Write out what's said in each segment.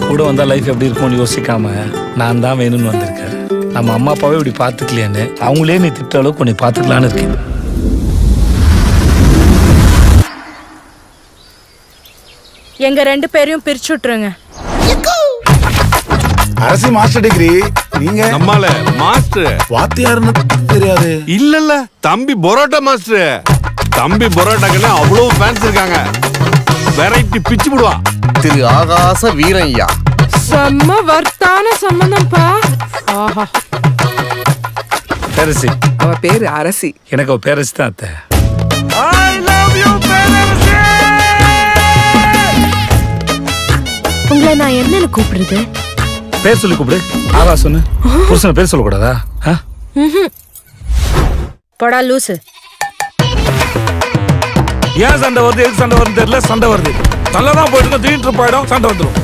கூட வந்தா லைஃப் எப்படி இருக்கும்னு யோசிக்காம நான் தான் வேணும்னு வந்திருக்கேன். நம்ம அம்மா அப்பாவே இப்படி பார்த்துக்கலையான்னு அவங்களே நீ திட்ட அளவுக்கு கொஞ்சம் பார்த்துக்கலான்னு இருக்கேன். எங்க 2 பேரையும் பிரிச்சு விட்டுருங்க. அரசி மாஸ்டர் டிகிரி, நீங்க நம்மால மாஸ்டர் வாத்தியாருன்னு தெரியாது. இல்ல தம்பி பரோட்டா மாஸ்டர். தம்பி பரோட்டாக்குன்னு அவ்வளவு ஃபேன்ஸ் இருக்காங்க. வெரைட்டி பிச்சு விடுவா. திரு ஆகாச வீரய்யா. செம்ம வர்த்தான சம்பந்தம்ப்பா. ஆஹா. பேரரசி. அவ பேரு அரசி. எனக்கு அவ பேரரசி தான் அத்தை. I love you பேரரசி. உங்களை நான் என்னன்னு கூப்பிடுறது? பேர் சொல்லி கூப்பிடு. ஆவா சொன்னு. புருஷனை பேர் சொல்லக்கூடாதா? போடா லூசு. ஏன் சண்டை வருது, எதுக்கு சண்டை வருது தெரியல. சண்டை வருது நல்லாதான் போயிட்டு திடீர்னு போயிடும், சண்டை வந்துடும்.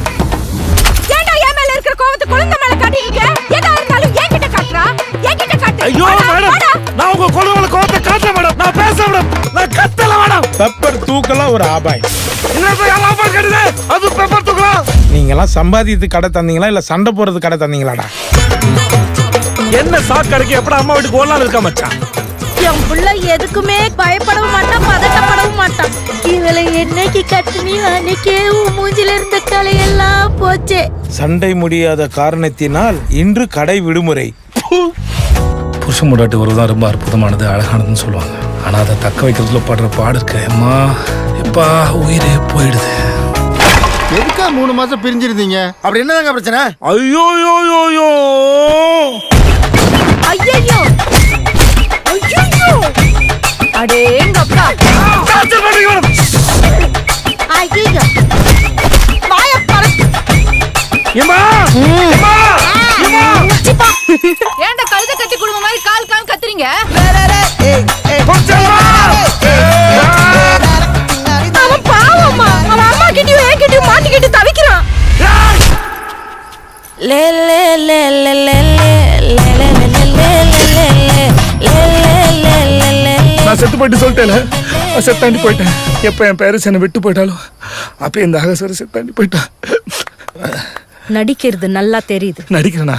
ஏன்டா என் மேல இருக்கிற கோவத்தை குழந்தை மேல காட்டிட்டீங்க? எதா இருந்தாலும் என்கிட்ட காட்டுறா. என்கிட்ட காட்டு. ஐயோ மேடம், நான் உங்க குழந்தை கோவத்தை காட்டல மேடம். நான் பேச மேடம், நான் கத்தல மேடம். பெப்பர் தூக்கலாம் ஒரு ஆபாய். அது பெப்பர் தூக்கலாம். நீங்கெல்லாம் சம்பாதித்து கடை தந்தீங்களா இல்ல சண்டை போறது கடை தந்தீங்களாடா? என்ன சாக்கடைக்கு எப்படா அம்மா வீட்டுக்கு ஓடலாம் இருக்கா மச்சான்? என் புள்ள எதுக்குமே பயப்படவும் மாட்டான், பதட்டப்படவும் மாட்டான். இவளை என்னைக்கு கட்டினி அன்னைக்கே மூஞ்சில இருந்த கலையெல்லாம் போச்சே. சண்டை முடியாத காரணத்தினால் இன்று கடை விடுமுறை. புருஷன் முடாட்டி உறவுதான் ரொம்ப அற்புதமானது, அழகானதுன்னு சொல்லுவாங்க. ஆனா அதை தக்க வைக்கிறதுல படுற பாடு இருக்கு அம்மா. எப்பா உயிரே போயிடுது. எதுக்கா 3 மாசம் பிரிஞ்சிருந்தீங்க? அப்படி என்னதாங்க பிரச்சனை? ஐயோ யோ யோ யோ. ஐயோ ஐயோ அடேங்கப்பா. ஐயோ வாய பர. ஏமா ஏன்டா கழுத கட்டி குடும்ப மாதிரி கால் கால் கத்துறீங்க? அவன் பாவம்மா, அவன் அம்மா கிட்டயும் என்கிட்டயும் மாட்டிக்கிட்டு தவிக்கிறான். லே லே லே லே லே லே லே நான் செத்து போயிட்டு சொல்லிட்டேன். செத்தாண்டி போயிட்டேன். எப்ப என் பேரரசி என்னை விட்டு போயிட்டாலும் அப்ப இந்த அகசர செத்தாண்டி போயிட்டா. நடிக்கிறது நல்லா தெரியுது. நடிக்கிறேனா?